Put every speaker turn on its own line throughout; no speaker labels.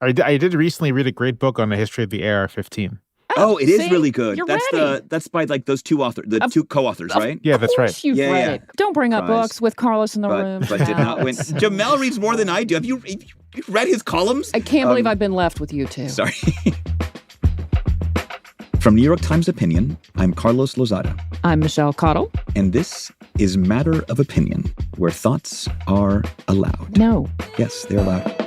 I did recently read a great book on the history of the AR-15.
Oh, it is really good.
You're
That's
ready.
that's by like those two authors, the two co-authors, right?
Yeah, that's right.
Of course you've
Yeah,
read
yeah.
it. Don't bring up
Prize.
books with Carlos in the room.
But did not win.
It's-
Jamelle reads more than I do. Have you read his columns?
I can't believe I've been left with you two.
Sorry. From New York Times Opinion, I'm Carlos Lozada.
I'm Michelle Cottle.
And this is Matter of Opinion, where thoughts are allowed.
No.
Yes, they're allowed.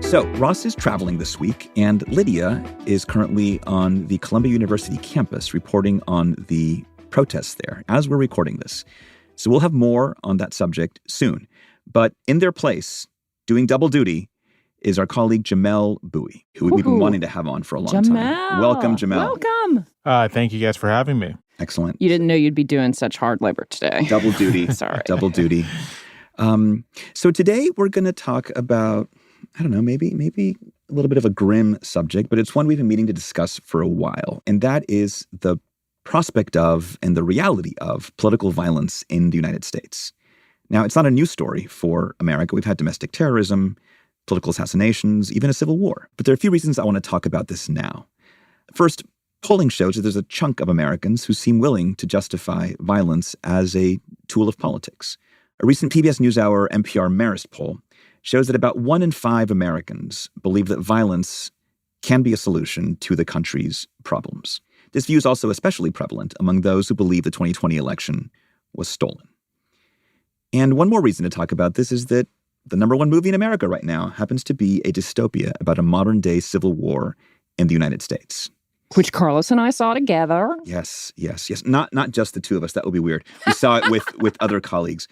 So, Ross is traveling this week, and Lydia is currently on the Columbia University campus reporting on the protests there as we're recording this. So we'll have more on that subject soon. But in their place, doing double duty, is our colleague Jamelle Bouie, who we've been wanting to have on for a long time. Welcome, Jamelle.
Welcome.
Thank you guys for having me.
Excellent.
You didn't know you'd be doing such hard labor today.
Double duty.
Sorry.
Double duty. So today we're going to talk about, I don't know, maybe a little bit of a grim subject, but it's one we've been meaning to discuss for a while. And that is the prospect of and the reality of political violence in the United States. Now, it's not a new story for America. We've had domestic terrorism, political assassinations, even a civil war. But there are a few reasons I want to talk about this now. First, polling shows that there's a chunk of Americans who seem willing to justify violence as a tool of politics. A recent PBS NewsHour NPR Marist poll shows that about 1 in 5 Americans believe that violence can be a solution to the country's problems. This view is also especially prevalent among those who believe the 2020 election was stolen. And one more reason to talk about this is that the number one movie in America right now happens to be a dystopia about a modern-day civil war in the United States.
Which Carlos and I saw together.
Yes. Not just the two of us. That would be weird. We saw it with other colleagues.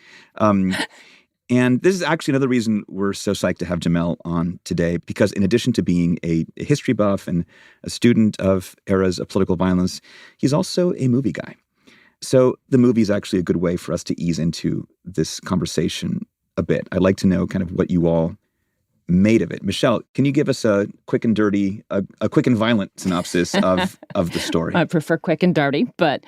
And this is actually another reason we're so psyched to have Jamelle on today, because in addition to being a history buff and a student of eras of political violence, he's also a movie guy. So the movie is actually a good way for us to ease into this conversation a bit. I'd like to know kind of what you all made of it. Michelle, can you give us a quick and dirty, a quick and violent synopsis of the story?
I prefer quick and dirty, but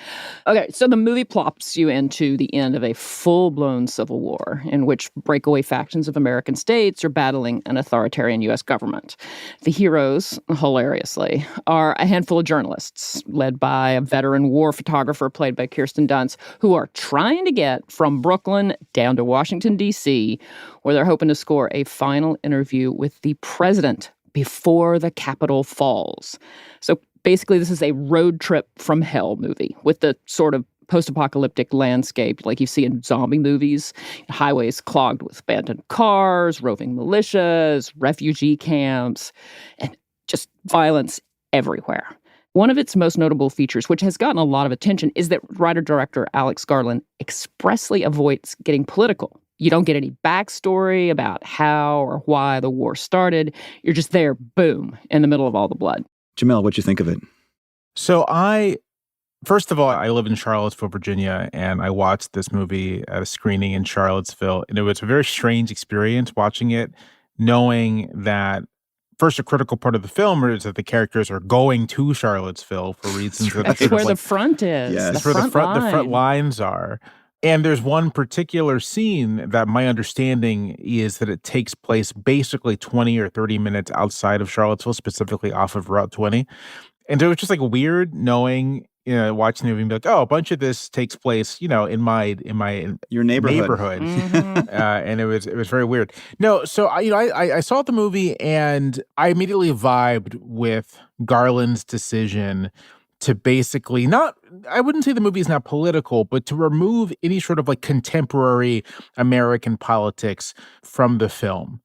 okay. So the movie plops you into the end of a full-blown civil war in which breakaway factions of American states are battling an authoritarian U.S. government. The heroes, hilariously, are a handful of journalists led by a veteran war photographer played by Kirsten Dunst, who are trying to get from Brooklyn down to Washington, D.C., where they're hoping to score a final interview with the president before the Capitol falls. So basically, this is a road trip from hell movie with the sort of post-apocalyptic landscape like you see in zombie movies. Highways clogged with abandoned cars, roving militias, refugee camps, and just violence everywhere. One of its most notable features, which has gotten a lot of attention, is that writer-director Alex Garland expressly avoids getting political. You don't get any backstory about how or why the war started. You're just there, boom, in the middle of all the blood.
Jamelle, what'd you think of it?
So first of all, I live in Charlottesville, Virginia, and I watched this movie at a screening in Charlottesville. And it was a very strange experience watching it, knowing that first, a critical part of the film is that the characters are going to Charlottesville for reasons
That's where the front is.
Yes.
That's where the front lines are. And there's one particular scene that my understanding is that it takes place basically 20 or 30 minutes outside of Charlottesville, specifically off of Route 20. And so it was just like weird knowing, watching the movie and be like, oh, a bunch of this takes place, in my
Your neighborhood.
Mm-hmm.
And it was very weird. No, so I saw the movie and I immediately vibed with Garland's decision to basically I wouldn't say the movie is not political, but to remove any sort of like contemporary American politics from the film.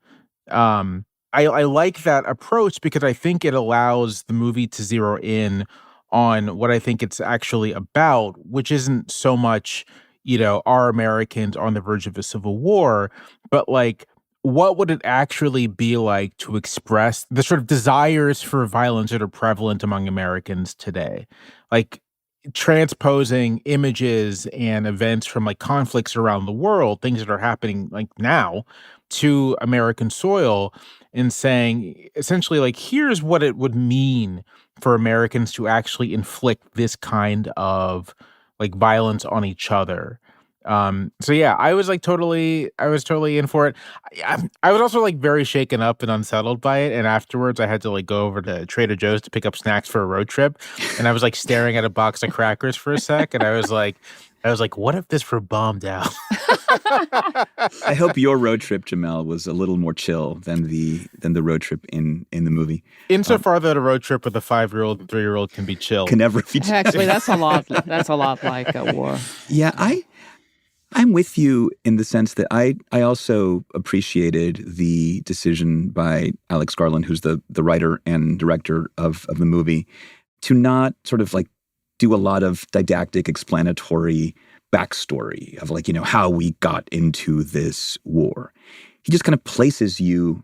I like that approach because I think it allows the movie to zero in on what I think it's actually about, which isn't so much, are Americans on the verge of a civil war, but like, what would it actually be like to express the sort of desires for violence that are prevalent among Americans today? Like transposing images and events from like conflicts around the world, things that are happening like now, to American soil, in saying essentially like, here's what it would mean for Americans to actually inflict this kind of like violence on each other. So yeah, I was totally in for it. I was also like very shaken up and unsettled by it. And afterwards I had to like go over to Trader Joe's to pick up snacks for a road trip. And I was like staring at a box of crackers for a sec. And I was like, what if this were bombed out?
I hope your road trip, Jamelle, was a little more chill than the road trip in the movie.
Insofar that a road trip with a 5-year-old and 3-year-old can be chill.
Can never be chill.
Actually, that's a lot. That's a lot like a war.
Yeah, I'm with you in the sense that I also appreciated the decision by Alex Garland, who's the writer and director of the movie, to not sort of like do a lot of didactic, explanatory backstory of like, how we got into this war. He just kind of places you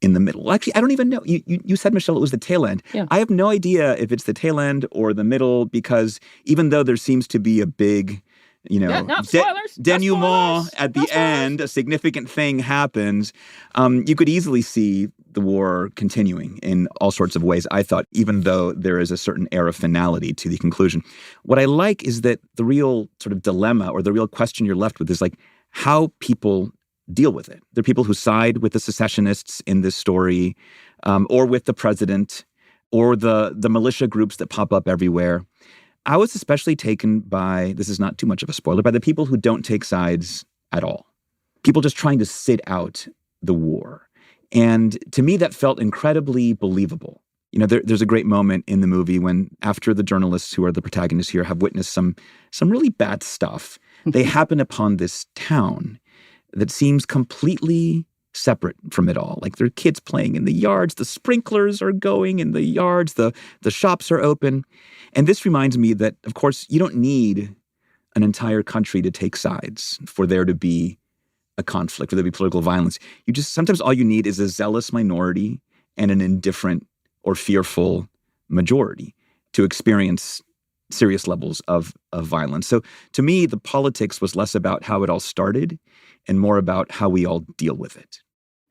in the middle. Well, actually, I don't even know. You said, Michelle, it was the tail end.
Yeah.
I have no idea if it's the tail end or the middle, because even though there seems to be a big
spoilers.
denouement at the end, a significant thing happens. You could easily see the war continuing in all sorts of ways, I thought, even though there is a certain air of finality to the conclusion. What I like is that the real sort of dilemma or the real question you're left with is like how people deal with it. There are people who side with the secessionists in this story, or with the president, or the militia groups that pop up everywhere. I was especially taken by, this is not too much of a spoiler, by the people who don't take sides at all. People just trying to sit out the war. And to me, that felt incredibly believable. There's a great moment in the movie when, after the journalists who are the protagonists here have witnessed some really bad stuff, they happen upon this town that seems completely separate from it all. Like there are kids playing in the yards, the sprinklers are going in the yards, the shops are open. And this reminds me that, of course, you don't need an entire country to take sides for there to be a conflict, for there to be political violence. Sometimes all you need is a zealous minority and an indifferent or fearful majority to experience serious levels of violence. So to me, the politics was less about how it all started and more about how we all deal with it.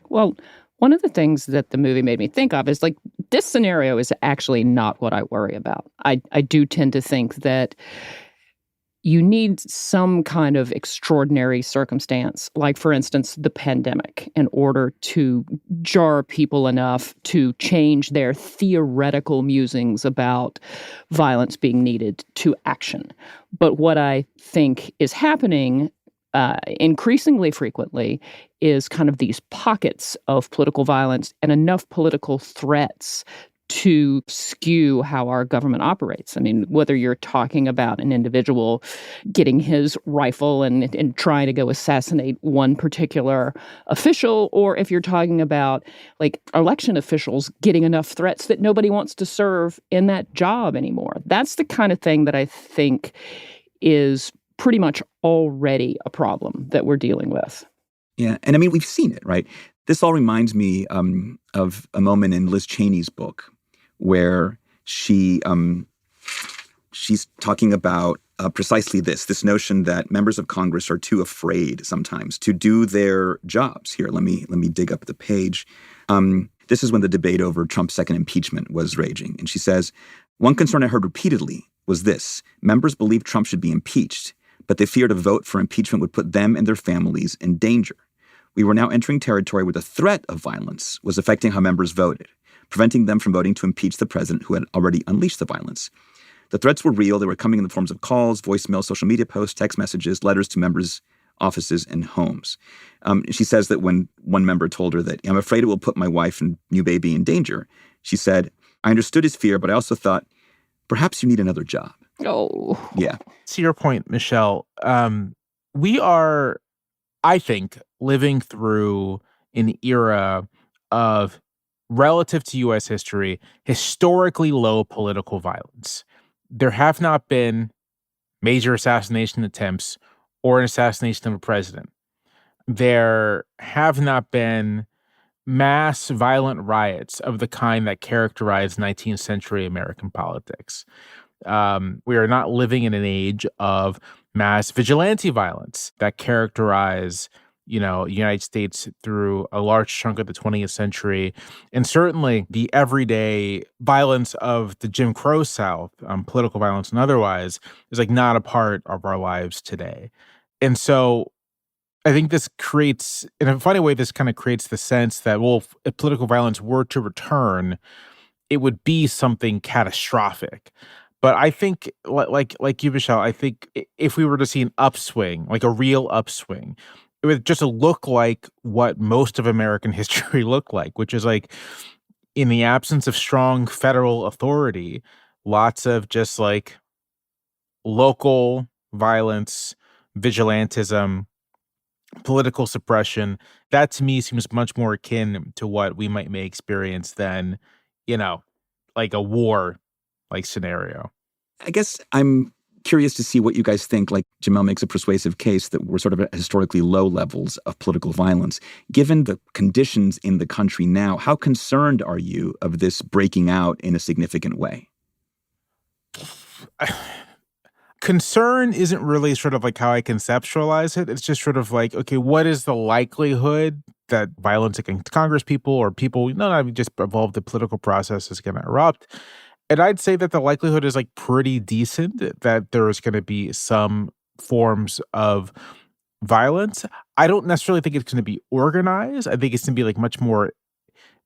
Well, one of the things that the movie made me think of is like this scenario is actually not what I worry about. I do tend to think that you need some kind of extraordinary circumstance, like, for instance, the pandemic, in order to jar people enough to change their theoretical musings about violence being needed to action. But what I think is happening increasingly frequently is kind of these pockets of political violence and enough political threats to skew how our government operates. I mean, whether you're talking about an individual getting his rifle and trying to go assassinate one particular official, or if you're talking about like election officials getting enough threats that nobody wants to serve in that job anymore. That's the kind of thing that I think is pretty much already a problem that we're dealing with.
Yeah. And I mean, we've seen it, right? This all reminds me of a moment in Liz Cheney's book where she's talking about precisely this notion that members of Congress are too afraid sometimes to do their jobs. Here, let me dig up the page. This is when the debate over Trump's second impeachment was raging. And she says, one concern I heard repeatedly was this: members believed Trump should be impeached, but they feared a vote for impeachment would put them and their families in danger. We were now entering territory where the threat of violence was affecting how members voted, preventing them from voting to impeach the president who had already unleashed the violence. The threats were real. They were coming in the forms of calls, voicemails, social media posts, text messages, letters to members' offices and homes. She says that when one member told her that, I'm afraid it will put my wife and new baby in danger, she said, I understood his fear, but I also thought, perhaps you need another job.
Oh.
Yeah.
To your point, Michelle, we are, I think, living through an era of, relative to U.S. history, historically low political violence. There have not been major assassination attempts or an assassination of a president. There have not been mass violent riots of the kind that characterized 19th century American politics. We are not living in an age of mass vigilante violence that characterize, United States through a large chunk of the 20th century. And certainly the everyday violence of the Jim Crow South, political violence and otherwise, is like not a part of our lives today. And so I think this creates, in a funny way, this kind of creates the sense that, well, if political violence were to return, it would be something catastrophic. But I think, like you, Michelle, I think if we were to see an upswing, like a real upswing, it would just look like what most of American history looked like, which is like in the absence of strong federal authority, lots of just like local violence, vigilantism, political suppression. That to me seems much more akin to what we may experience than, you know, like a war like scenario.
I guess I'm curious to see what you guys think. Like Jamelle makes a persuasive case that we're sort of at historically low levels of political violence. Given the conditions in the country now, how concerned are you of this breaking out in a significant way?
Concern isn't really sort of like how I conceptualize it. It's just sort of like, okay, what is the likelihood that violence against Congress people or people, not just involved the political process is going to erupt? And I'd say that the likelihood is like pretty decent that there is going to be some forms of violence. I don't necessarily think it's going to be organized. I think it's going to be like much more.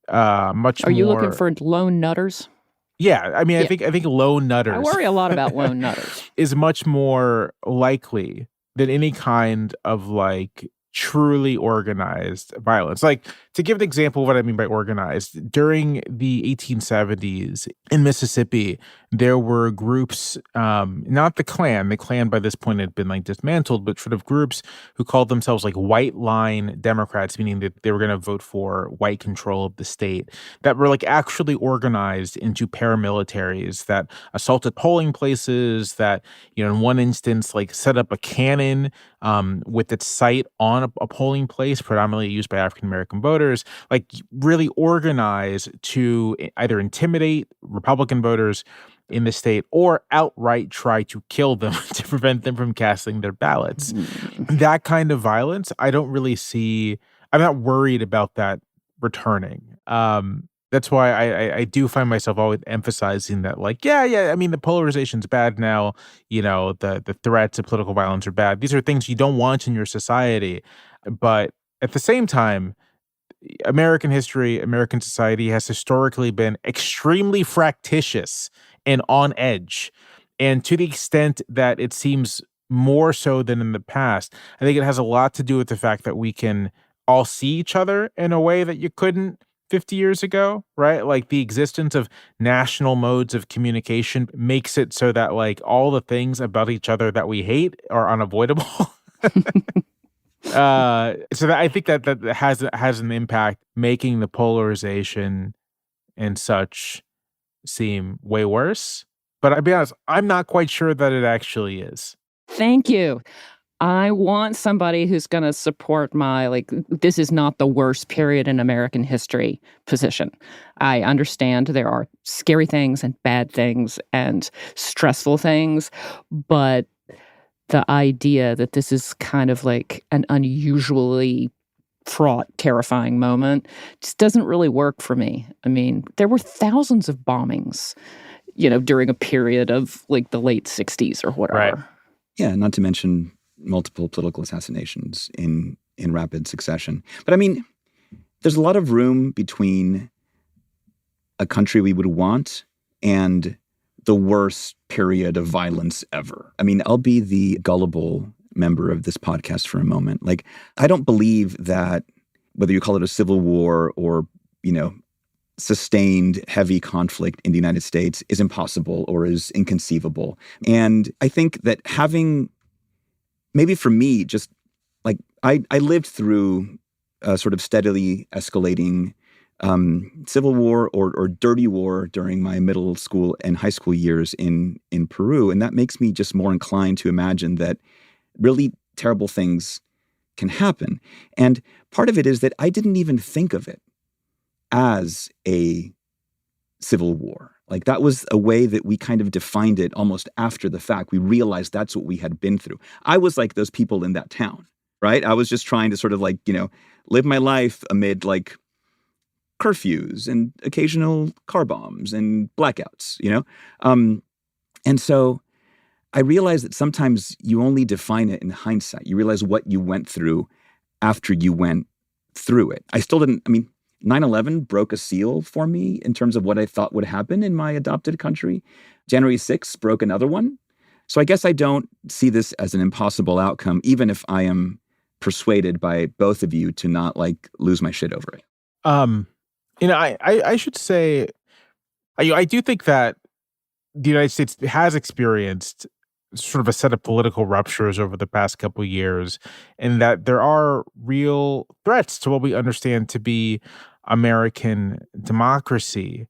Are you looking for lone nutters?
Yeah, I mean,
Yeah.
I think lone nutters.
I worry a lot about lone nutters.
Is much more likely than any kind of like truly organized violence. Like, to give an example of what I mean by organized, during the 1870s in Mississippi, there were groups, not the Klan. The Klan by this point had been like dismantled, but sort of groups who called themselves like white line Democrats, meaning that they were going to vote for white control of the state, that were like actually organized into paramilitaries that assaulted polling places, that, in one instance, like set up a cannon with its sight on a polling place, predominantly used by African American voters, like really organize to either intimidate Republican voters in the state or outright try to kill them to prevent them from casting their ballots. That kind of violence, I don't really see. I'm not worried about that returning. That's why I do find myself always emphasizing that, like, yeah. I mean, the polarization's bad now. The threats of political violence are bad. These are things you don't want in your society. But at the same time, American history, American society has historically been extremely fractious and on edge. And to the extent that it seems more so than in the past, I think it has a lot to do with the fact that we can all see each other in a way that you couldn't 50 years ago, right? Like the existence of national modes of communication makes it so that like all the things about each other that we hate are unavoidable. So that I think that has an impact, making the polarization and such seem way worse. But I'll be honest, I'm not quite sure that it actually is.
Thank you. I want somebody who's going to support my, like, this is not the worst period in American history position. I understand there are scary things and bad things and stressful things, but the idea that this is kind of like an unusually fraught, terrifying moment just doesn't really work for me. I mean, there were thousands of bombings, during a period of like the late 60s or whatever.
Right.
Yeah, not to mention multiple political assassinations in rapid succession. But I mean, there's a lot of room between a country we would want and the worst period of violence ever. I mean, I'll be the gullible member of this podcast for a moment. Like, I don't believe that whether you call it a civil war or, sustained heavy conflict in the United States is impossible or is inconceivable. And I think that having, maybe for me, just like I lived through a sort of steadily escalating civil war or dirty war during my middle school and high school years in Peru. And that makes me just more inclined to imagine that really terrible things can happen. And part of it is that I didn't even think of it as a civil war. Like, that was a way that we kind of defined it almost after the fact. We realized that's what we had been through. I was like those people in that town, right? I was just trying to sort of like, live my life amid like curfews and occasional car bombs and blackouts. And so I realized that sometimes you only define it in hindsight. You realize what you went through after you went through it. I still didn't, 9/11 broke a seal for me in terms of what I thought would happen in my adopted country. January 6th broke another one. So I guess I don't see this as an impossible outcome, even if I am persuaded by both of you to not like lose my shit over it.
I should say, I do think that the United States has experienced sort of a set of political ruptures over the past couple of years, and that there are real threats to what we understand to be American democracy.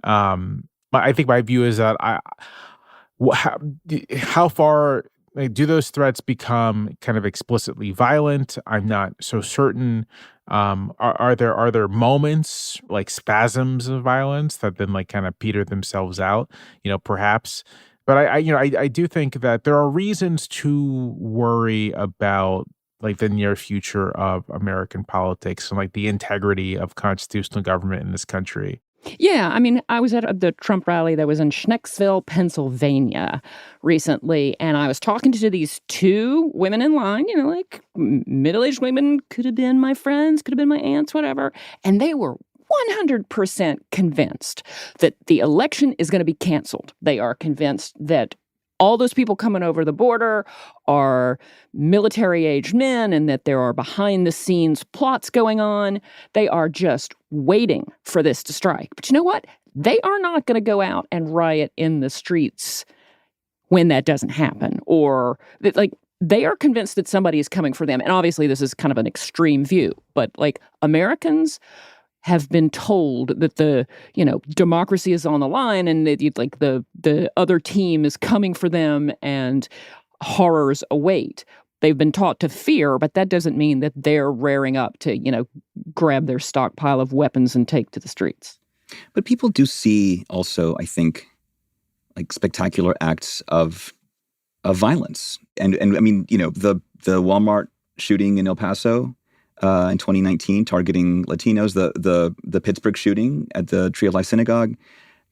I think my view is that how far like, do those threats become kind of explicitly violent? I'm not so certain. Are there moments like spasms of violence that then like kind of peter themselves out? Perhaps. But I do think that there are reasons to worry about like the near future of American politics and like the integrity of constitutional government in this country.
Yeah, I was at the Trump rally that was in Schnecksville, Pennsylvania recently, and I was talking to these two women in line, like middle-aged women, could have been my friends, could have been my aunts, whatever, and they were 100% convinced that the election is going to be canceled. They are convinced that all those people coming over the border are military-aged men and that there are behind-the-scenes plots going on. They are just waiting for this to strike. But you know what? They are not going to go out and riot in the streets when that doesn't happen. Or, they are convinced that somebody is coming for them. And obviously, this is kind of an extreme view. But, Americans have been told that the democracy is on the line and that the other team is coming for them and horrors await. They've been taught to fear, but that doesn't mean that they're raring up to grab their stockpile of weapons and take to the streets.
But people do see also, I think, like spectacular acts of violence, and the Walmart shooting in El Paso. In 2019, targeting Latinos, the Pittsburgh shooting at the Tree of Life Synagogue,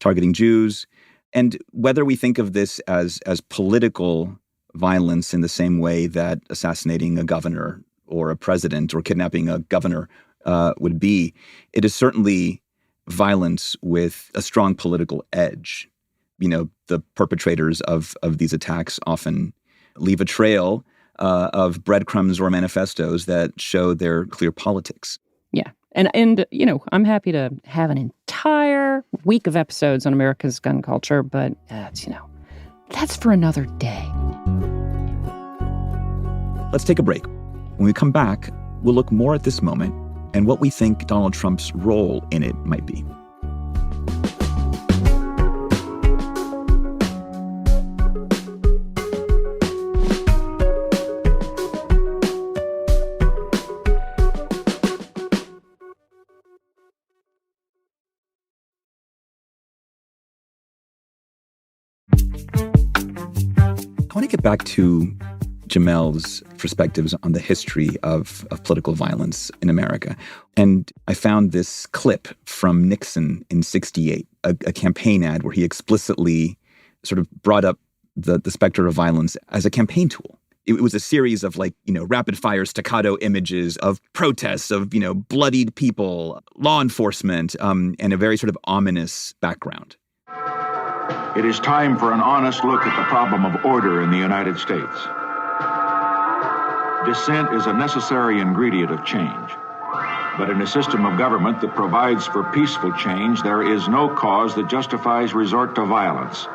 targeting Jews, and whether we think of this as political violence in the same way that assassinating a governor or a president or kidnapping a governor would be, it is certainly violence with a strong political edge. The perpetrators of these attacks often leave a trail of breadcrumbs or manifestos that show their clear politics.
Yeah. And I'm happy to have an entire week of episodes on America's gun culture, but that's for another day.
Let's take a break. When we come back, we'll look more at this moment and what we think Donald Trump's role in it might be. I want to get back to Jamelle's perspectives on the history of political violence in America. And I found this clip from Nixon in 1968, a campaign ad where he explicitly sort of brought up the specter of violence as a campaign tool. It was a series of rapid fire staccato images of protests, of, bloodied people, law enforcement, and a very sort of ominous background.
It is time for an honest look at the problem of order in the United States. Dissent is a necessary ingredient of change. But in a system of government that provides for peaceful change, there is no cause that justifies resort to violence.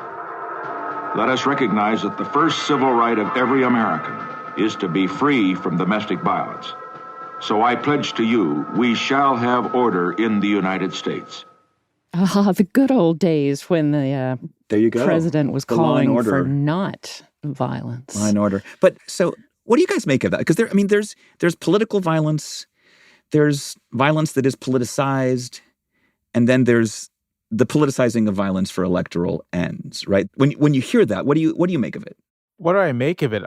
Let us recognize that the first civil right of every American is to be free from domestic violence. So I pledge to you, we shall have order in the United States.
The good old days when the
there you go.
President was calling for not violence.
Law and order. But so what do you guys make of that? Because there's political violence, there's violence that is politicized, and then there's the politicizing of violence for electoral ends, right? When you hear that, what do you make of it?
What do I make of it?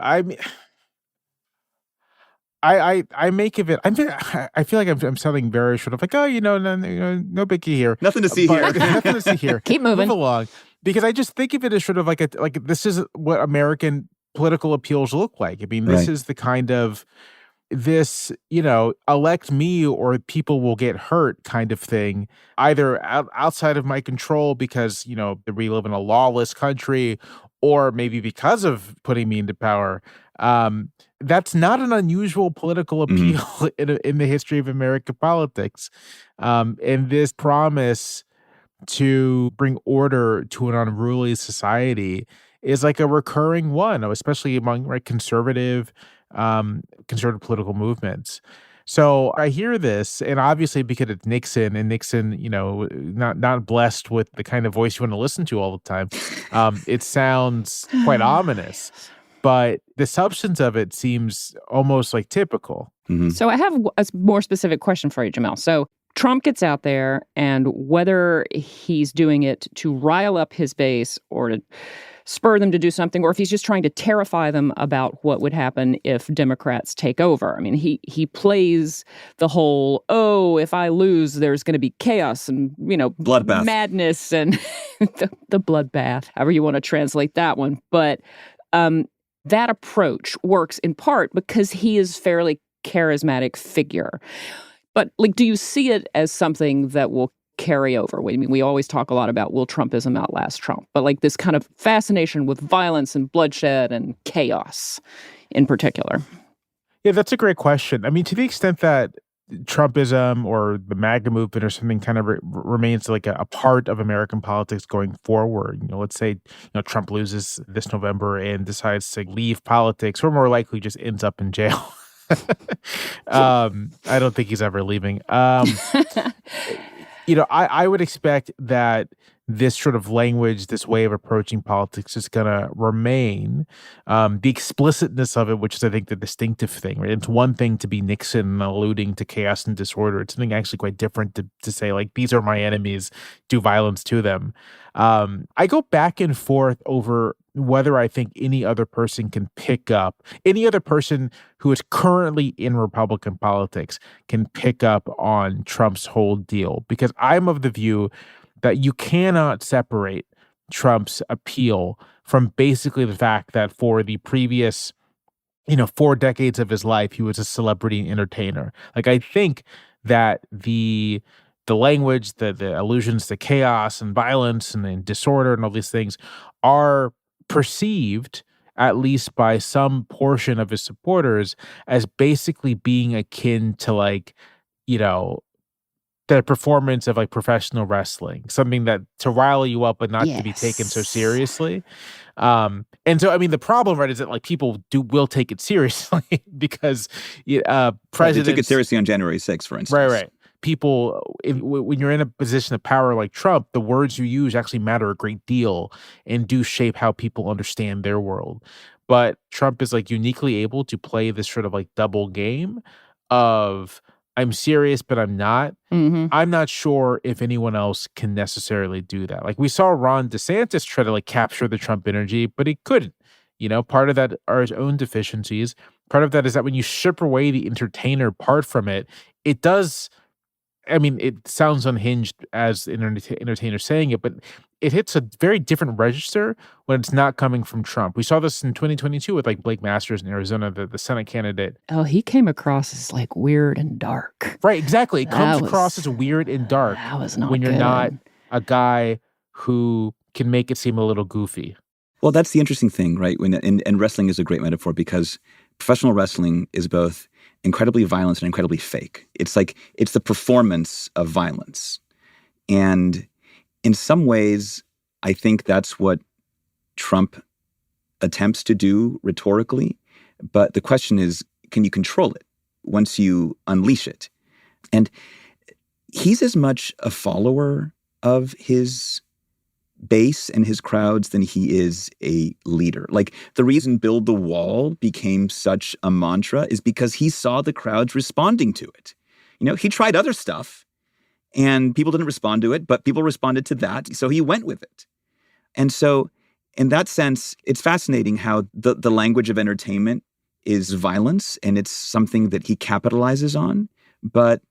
I make of it. I feel like I'm sounding very sort of like, oh, no biggie here.
Nothing to see here.
Nothing to see here.
Keep moving.
Move along, because I just think of it as sort of like this is what American political appeals look like. I mean, this
Right.
is the kind of elect me or people will get hurt kind of thing, either outside of my control because, we live in a lawless country, or maybe because of putting me into power. That's not an unusual political appeal in the history of American politics. And this promise to bring order to an unruly society is like a recurring one, especially among conservative political movements. So I hear this, and obviously because it's Nixon, and Nixon, not blessed with the kind of voice you want to listen to all the time, it sounds quite ominous. But the substance of it seems almost like typical.
Mm-hmm.
So I have a more specific question for you, Jamelle. So Trump gets out there, and whether he's doing it to rile up his base or to spur them to do something, or if he's just trying to terrify them about what would happen if Democrats take over. I mean, he plays the whole, oh, if I lose, there's going to be chaos and,
bloodbath,
madness, and the bloodbath, however you want to translate that one. But that approach works in part because he is fairly charismatic figure. But do you see it as something that will carry over? I mean, we always talk a lot about will Trumpism outlast Trump, but this kind of fascination with violence and bloodshed and chaos in particular.
Yeah, that's a great question. I mean, to the extent that Trumpism or the MAGA movement or something kind of remains like a part of American politics going forward. Let's say, Trump loses this November and decides to leave politics, or more likely just ends up in jail. I don't think he's ever leaving. I would expect that this sort of language, this way of approaching politics is going to remain. The explicitness of it, which is, I think, the distinctive thing, right? It's one thing to be Nixon alluding to chaos and disorder. It's something actually quite different to say, these are my enemies, do violence to them. I go back and forth over whether I think any other person who is currently in Republican politics can pick up on Trump's whole deal, because I'm of the view that you cannot separate Trump's appeal from basically the fact that for the previous, 4 decades of his life, he was a celebrity entertainer. I think that the language, the allusions to chaos and violence and disorder and all these things are perceived, at least by some portion of his supporters, as basically being akin to the performance of professional wrestling, something that to rile you up but not to be taken so seriously. And so, I mean, the problem, right, is that people will take it seriously because presidents
they took it seriously on January 6th, for instance.
Right. People, when you're in a position of power like Trump, the words you use actually matter a great deal and do shape how people understand their world. But Trump is uniquely able to play this sort of double game of I'm serious, but I'm not.
Mm-hmm.
I'm not sure if anyone else can necessarily do that. We saw Ron DeSantis try to capture the Trump energy, but he couldn't. Part of that are his own deficiencies. Part of that is that when you strip away the entertainer part from it, it does. I mean, it sounds unhinged as an entertainer saying it, but it hits a very different register when it's not coming from Trump. We saw this in 2022 with Blake Masters in Arizona, the Senate candidate.
Oh, he came across as weird and dark.
Right, exactly. It comes across as weird and dark
that was not
when you're
good.
not a guy who can make it seem a little goofy.
Well, that's the interesting thing, right? And wrestling is a great metaphor because professional wrestling is both incredibly violent and incredibly fake. It's it's the performance of violence. And in some ways, I think that's what Trump attempts to do rhetorically. But the question is, can you control it once you unleash it? And he's as much a follower of his base and his crowds than he is a leader. The reason Build the Wall became such a mantra is because he saw the crowds responding to it. He tried other stuff and people didn't respond to it, but people responded to that. So he went with it. And so in that sense, it's fascinating how the language of entertainment is violence, and it's something that he capitalizes on. But,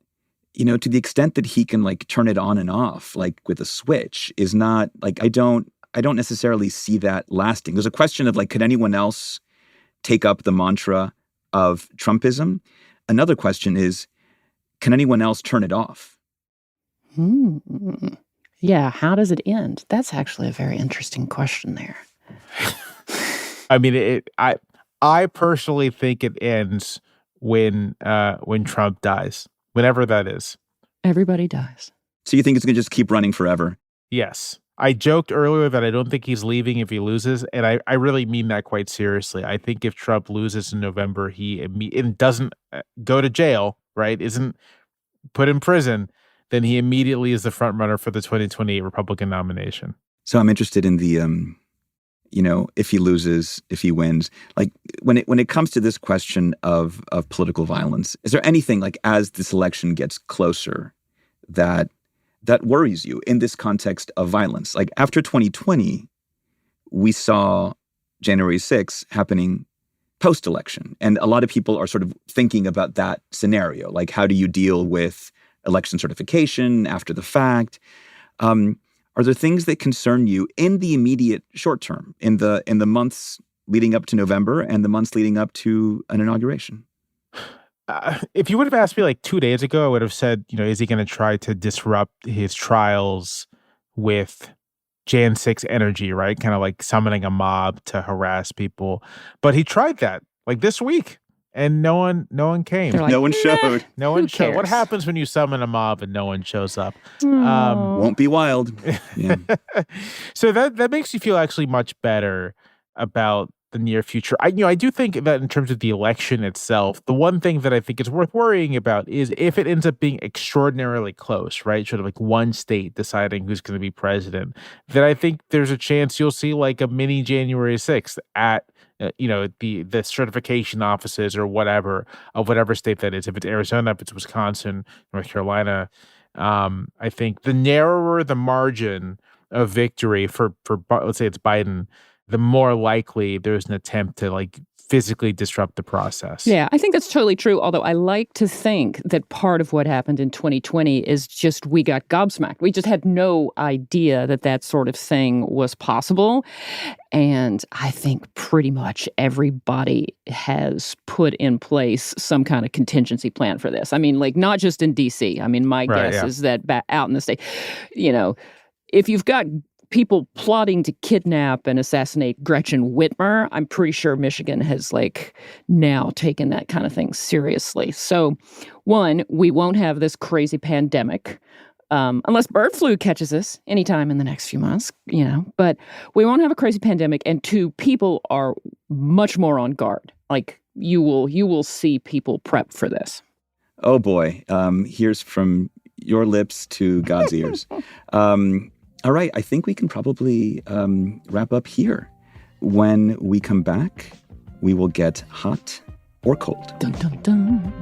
to the extent that he can like turn it on and off, like with a switch, is not like, I don't necessarily see that lasting. There's a question of like, could anyone else take up the mantra of Trumpism? Another question is, can anyone else turn it off?
Yeah, how does it end? That's actually a very interesting question there.
I mean, I personally think it ends when Trump dies, whenever that is.
Everybody dies.
So you think it's going to just keep running forever?
Yes. I joked earlier that I don't think he's leaving if he loses, and I really mean that quite seriously. I think if Trump loses in November, he doesn't go to jail, right? Isn't put in prison, then he immediately is the front runner for the 2028 Republican nomination.
So I'm interested in the, if he loses, if he wins, like when it comes to this question of political violence, is there anything like as this election gets closer that worries you in this context of violence? Like after 2020, we saw January 6th happening post-election. And a lot of people are sort of thinking about that scenario. Like, how do you deal with election certification after the fact? Are there things that concern you in the immediate short term, in the months leading up to November and the months leading up to an inauguration?
If you would have asked me like 2 days ago, I would have said, is he going to try to disrupt his trials with Jan 6 energy, right? Kind of like summoning a mob to harass people. But he tried that like this week and no one came.
Like,
no one showed.
No one showed.
cares?
What happens when you summon a mob and no one shows up?
Won't be wild. Yeah.
So that makes you feel actually much better about the near future. I do think that in terms of the election itself, the one thing that I think is worth worrying about is if it ends up being extraordinarily close, right? Sort of like one state deciding who's going to be president, then I think there's a chance you'll see like a mini January 6th at the certification offices or whatever of whatever state that is. If it's Arizona, if it's Wisconsin, North Carolina, I think the narrower the margin of victory for let's say it's Biden, the more likely there's an attempt to like physically disrupt the process.
Yeah, I think that's totally true. Although I like to think that part of what happened in 2020 is just we got gobsmacked. We just had no idea that sort of thing was possible. And I think pretty much everybody has put in place some kind of contingency plan for this. I mean, like not just in D.C. I mean, my guess is that out in the state, if you've got people plotting to kidnap and assassinate Gretchen Whitmer, I'm pretty sure Michigan has like now taken that kind of thing seriously. So one, we won't have this crazy pandemic unless bird flu catches us anytime in the next few months, but we won't have a crazy pandemic. And two, people are much more on guard. Like you will see people prep for this.
Oh boy. Here's from your lips to God's ears. All right, I think we can probably wrap up here. When we come back, we will get hot or cold.
Dun, dun, dun.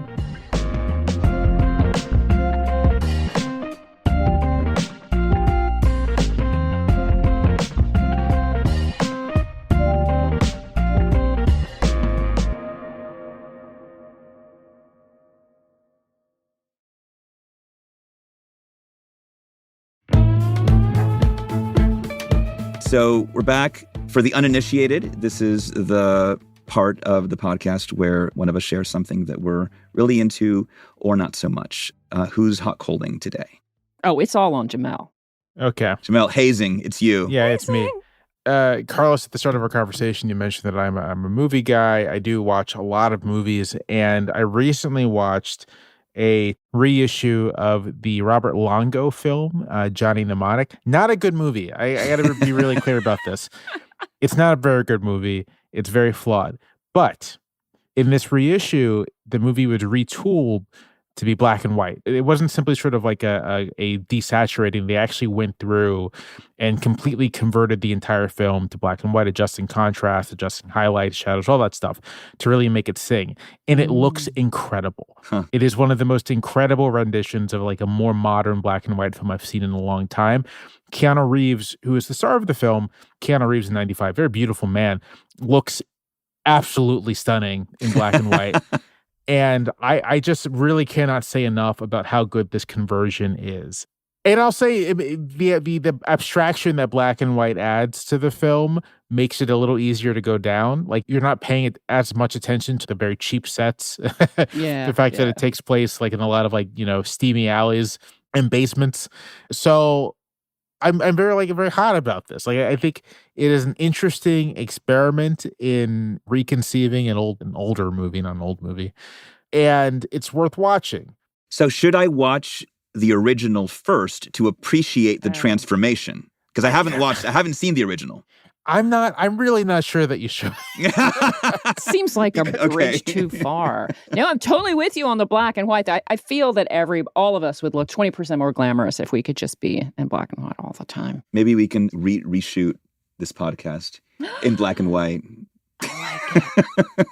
So we're back. For the uninitiated, this is the part of the podcast where one of us shares something that we're really into or not so much. Who's hot colding today?
Oh, it's all on Jamelle.
Okay.
Jamelle, hazing, it's you.
Yeah, it's me. Carlos, at the start of our conversation, you mentioned that I'm a movie guy. I do watch a lot of movies, and I recently watched a reissue of the Robert Longo film, Johnny Mnemonic. Not a good movie. I got to be really clear about this. It's not a very good movie. It's very flawed. But in this reissue, the movie was retooled to be black and white. It wasn't simply sort of like a desaturating. They actually went through and completely converted the entire film to black and white, adjusting contrast, adjusting highlights, shadows, all that stuff to really make it sing. And it looks incredible.
Huh.
It is one of the most incredible renditions of like a more modern black and white film I've seen in a long time. Keanu Reeves, who is the star of the film, Keanu Reeves in 95, very beautiful man, looks absolutely stunning in black and white. And I just really cannot say enough about how good this conversion is. And I'll say the abstraction that black and white adds to the film makes it a little easier to go down. Like, you're not paying as much attention to the very cheap sets. The fact that it takes place like in a lot of steamy alleys and basements. So I'm very hot about this. Like, I think it is an interesting experiment in reconceiving an older movie, not an old movie, and it's worth watching.
So should I watch the original first to appreciate the transformation? Because I haven't seen the original.
I'm really not sure that you should.
Seems like a bridge too far. No, I'm totally with you on the black and white. I feel that all of us would look 20% more glamorous if we could just be in black and white all the time.
Maybe we can reshoot this podcast in black and white.
I like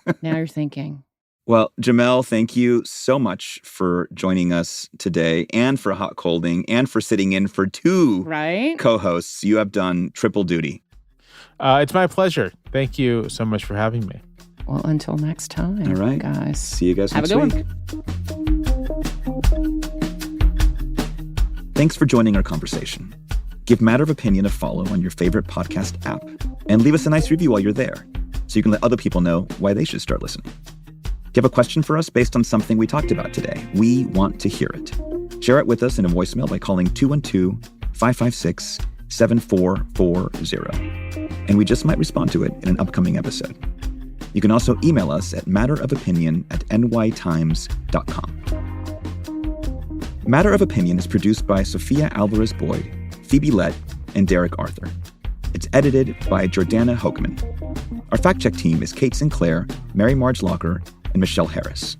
it. Now you're thinking.
Well, Jamelle, thank you so much for joining us today and for hot colding and for sitting in for two co-hosts. You have done triple duty.
It's my pleasure. Thank you so much for having me.
Well, until next time.
All right,
guys.
See you guys
Have
next
a good
week.
One.
Thanks for joining our conversation. Give Matter of Opinion a follow on your favorite podcast app and leave us a nice review while you're there so you can let other people know why they should start listening. If you have a question for us based on something we talked about today, we want to hear it. Share it with us in a voicemail by calling 212-556-7440. And we just might respond to it in an upcoming episode. You can also email us at matterofopinion@nytimes.com. Matter of Opinion is produced by Sophia Alvarez-Boyd, Phoebe Lett, and Derek Arthur. It's edited by Jordana Hokeman. Our fact-check team is Kate Sinclair, Mary Marge Locker, and Michelle Harris.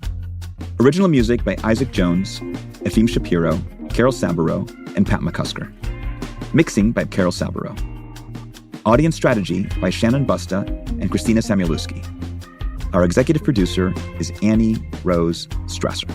Original music by Isaac Jones, Efim Shapiro, Carol Saburo, and Pat McCusker. Mixing by Carol Saburo. Audience strategy by Shannon Busta and Christina Samuelewski. Our executive producer is Annie Rose Strasser.